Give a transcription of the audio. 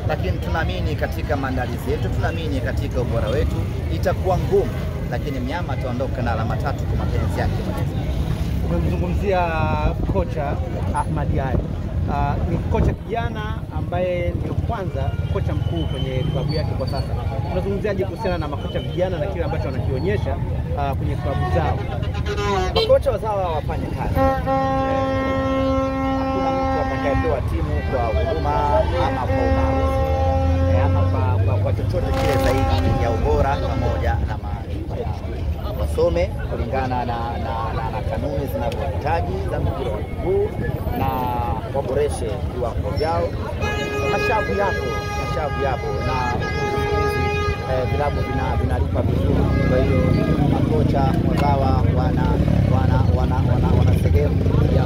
lakini tunaamini katika maandalizi yetu, tunaamini katika ubora wetu. Itakuwa ngumu, lakini mnyama ataondoka na alama 3 kwa mapenzi yake Mwenyezi Mungu. Umemzungumzia kocha Ahmad Ali. Ni kocha kijana ambaye ndio kwanza kocha mkuu kwenye klabu yake kwa sasa. Unazungumziaje kuhusiana na makocha vijana na kile ambacho wanakionyesha kwenye klabu zao? Makocha wazawa wafanye kazi. Hakuna mtu atakayepewa timu kwa huduma ama kwa umaarufu ama kwa chochote kile zaidi ya ubora pamoja na maarifa yao. Wasome kulingana na kanuni zinazohitaji za mpira wa miguu na waboreshe viwango vyao. Mashavu yapo na vilabu vinalipa vizuri. Kwa hiyo makocha wazawa wana sehemu ya